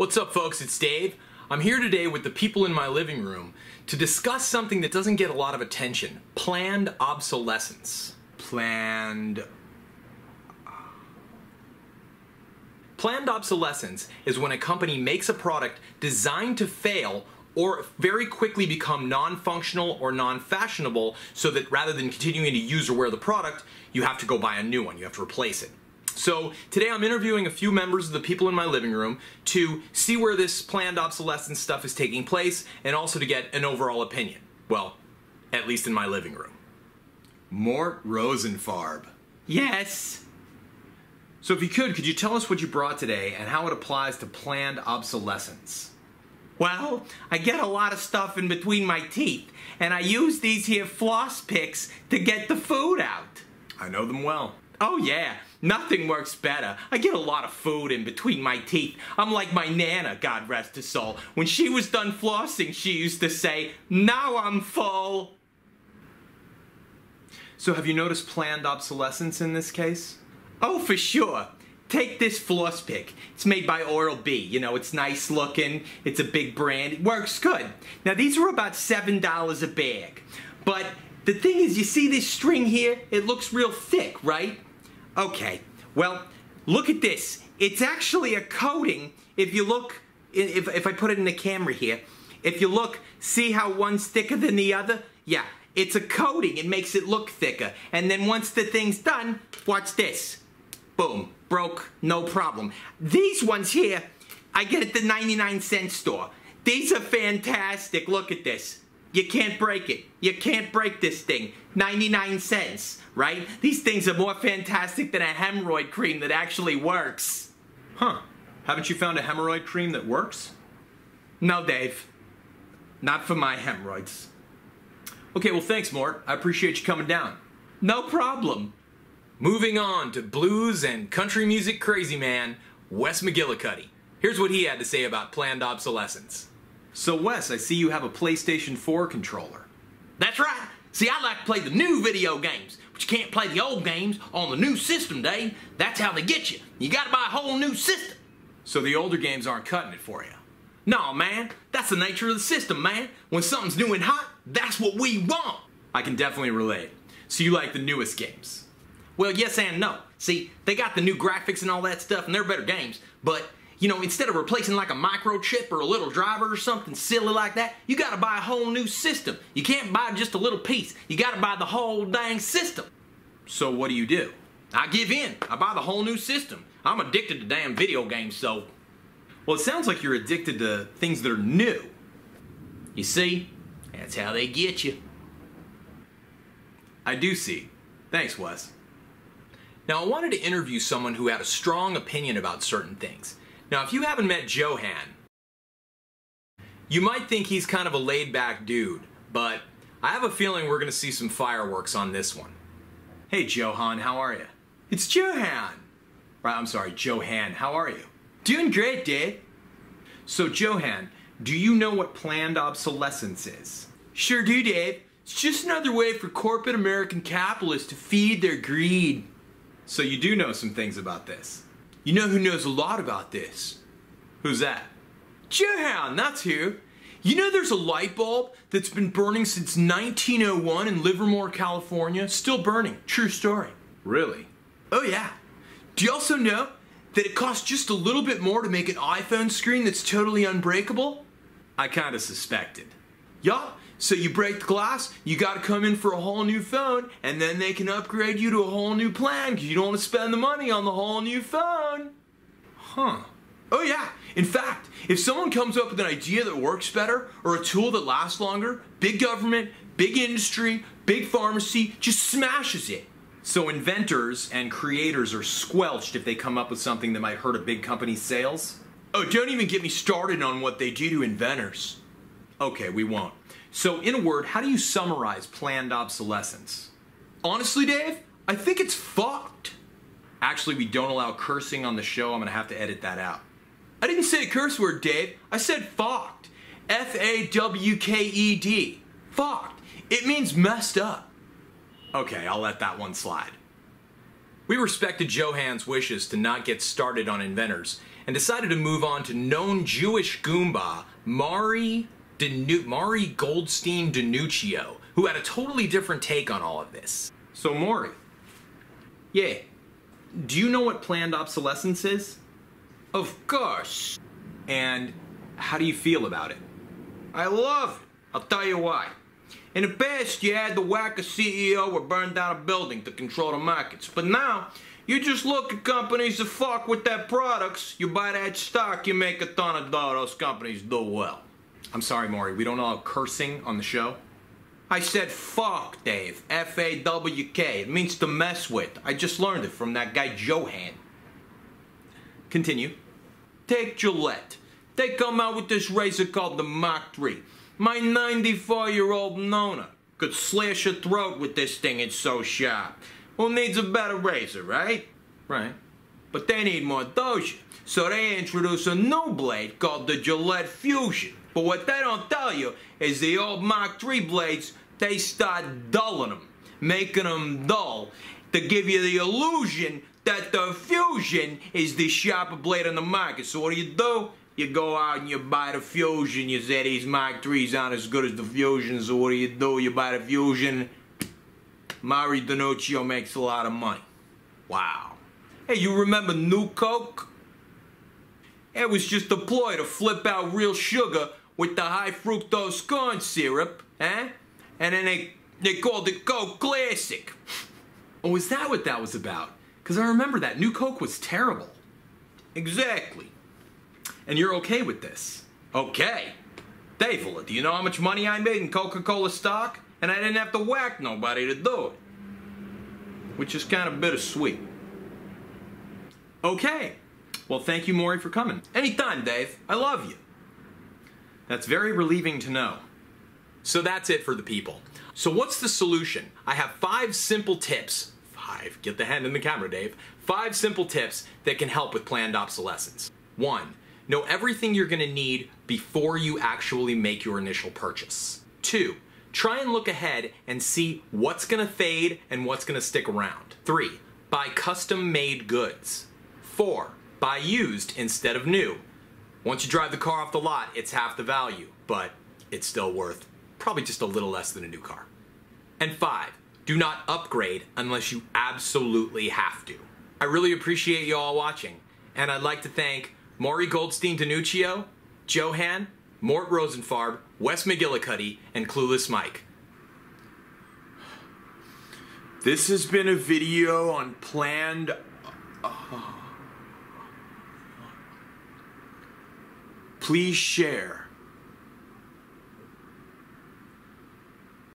What's up, folks? It's Dave. I'm here today with the people in my living room to discuss something that doesn't get a lot of attention. Planned obsolescence. Planned obsolescence is when a company makes a product designed to fail or very quickly become non-functional or non-fashionable, so that rather than continuing to use or wear the product, you have to go buy a new one. You have to replace it. So today I'm interviewing a few members of the people in my living room to see where this planned obsolescence stuff is taking place, and also to get an overall opinion. Well, at least in my living room. Mort Rosenfarb. Yes. So if you could you tell us what you brought today and how it applies to planned obsolescence? Well, I get a lot of stuff in between my teeth, and I use these here floss picks to get the food out. I know them well. Oh yeah, nothing works better. I get a lot of food in between my teeth. I'm like my Nana, God rest her soul. When she was done flossing, she used to say, "Now I'm full." So have you noticed planned obsolescence in this case? Oh, for sure. Take this floss pick. It's made by Oral-B. You know, it's nice looking. It's a big brand. It works good. Now, these are about $7 a bag. But the thing is, you see this string here? It looks real thick, right? Okay. Well, look at this. It's actually a coating. If you look, if I put it in the camera here, if you look, see how one's thicker than the other? Yeah. It's a coating. It makes it look thicker. And then once the thing's done, watch this. Boom. Broke. No problem. These ones here, I get at the 99-cent store. These are fantastic. Look at this. You can't break it. You can't break this thing. 99 cents, right? These things are more fantastic than a hemorrhoid cream that actually works. Huh. Haven't you found a hemorrhoid cream that works? No, Dave. Not for my hemorrhoids. Okay, well thanks, Mort. I appreciate you coming down. No problem. Moving on to blues and country music crazy man, Wes McGillicutty. Here's what he had to say about planned obsolescence. So Wes, I see you have a PlayStation 4 controller. That's right. See, I like to play the new video games, but you can't play the old games on the new system, Dave. That's how they get you. You gotta buy a whole new system. So the older games aren't cutting it for you? No, man. That's the nature of the system, man. When something's new and hot, that's what we want. I can definitely relate. So you like the newest games? Well, yes and no. See, they got the new graphics and all that stuff, and they're better games, but you know, instead of replacing like a microchip or a little driver or something silly like that, you gotta buy a whole new system. You can't buy just a little piece. You gotta buy the whole dang system. So what do? I give in. I buy the whole new system. I'm addicted to damn video games, so... Well, it sounds like you're addicted to things that are new. You see? That's how they get you. I do see. Thanks, Wes. Now, I wanted to interview someone who had a strong opinion about certain things. Now, if you haven't met Johan, you might think he's kind of a laid-back dude, but I have a feeling we're going to see some fireworks on this one. Hey, Johan, how are you? It's Johan. Right, I'm sorry, Johan, how are you? Doing great, Dave. So, Johan, do you know what planned obsolescence is? Sure do, Dave. It's just another way for corporate American capitalists to feed their greed. So you do know some things about this? You know who knows a lot about this? Who's that? Johan, that's who. You know there's a light bulb that's been burning since 1901 in Livermore, California? Still burning. True story. Really? Oh yeah. Do you also know that it costs just a little bit more to make an iPhone screen that's totally unbreakable? I kind of suspected. Yeah. So you break the glass, you gotta come in for a whole new phone, and then they can upgrade you to a whole new plan because you don't want to spend the money on the whole new phone. Huh. Oh yeah. In fact, if someone comes up with an idea that works better or a tool that lasts longer, big government, big industry, big pharmacy just smashes it. So inventors and creators are squelched if they come up with something that might hurt a big company's sales? Oh, don't even get me started on what they do to inventors. Okay, we won't. So, in a word, how do you summarize planned obsolescence? Honestly, Dave, I think it's fucked. Actually, we don't allow cursing on the show. I'm gonna have to edit that out. I didn't say a curse word, Dave. I said fucked. F-A-W-K-E-D. Fucked. It means messed up. Okay, I'll let that one slide. We respected Johan's wishes to not get started on inventors, and decided to move on to known Jewish Goomba, Mari Goldstein DiNuccio, who had a totally different take on all of this. So Maury, Yeah. do you know what planned obsolescence is? Of course. And how do you feel about it? I love it. I'll tell you why. In the past, you had to whack a CEO or burn down a building to control the markets. But now, you just look at companies that fuck with their products, you buy that stock, you make a ton of dough, those companies do well. I'm sorry, Maury, we don't allow cursing on the show. I said fuck, Dave. F-A-W-K. It means to mess with. I just learned it from that guy Johan. Continue. Take Gillette. They come out with this razor called the Mach 3. My 94-year-old Nona could slash her throat with this thing, it's so sharp. Who needs a better razor, right? Right. But they need more doja. So they introduce a new blade called the Gillette Fusion. But what they don't tell you is the old Mach 3 blades, they start dulling them, making them dull, to give you the illusion that the Fusion is the sharper blade on the market. So what do? You go out and you buy the Fusion. You say these Mach 3s aren't as good as the Fusion, so what do? You buy the Fusion. Mari DiNuccio makes a lot of money. Wow. Hey, you remember New Coke? It was just a ploy to flip out real sugar with the high fructose corn syrup, eh? And then they called it Coke Classic. Oh, is that what that was about? Because I remember that. New Coke was terrible. Exactly. And you're okay with this? Okay. Dave, do you know how much money I made in Coca-Cola stock? And I didn't have to whack nobody to do it. Which is kind of bittersweet. Okay. Well, thank you, Maury, for coming. Anytime, Dave. I love you. That's very relieving to know. So that's it for the people. So what's the solution? I have 5 simple tips. 5. Get the hand in the camera, Dave. 5 simple tips that can help with planned obsolescence. 1. Know everything you're going to need before you actually make your initial purchase. 2. Try and look ahead and see what's going to fade and what's going to stick around. 3. Buy custom-made goods. 4. Buy used instead of new. Once you drive the car off the lot, it's half the value, but it's still worth probably just a little less than a new car. And 5. Do not upgrade unless you absolutely have to. I really appreciate you all watching, and I'd like to thank Mari Goldstein DiNuccio, Johan, Mort Rosenfarb, Wes McGillicutty, and Clueless Mike. This has been a video on planned... Please share.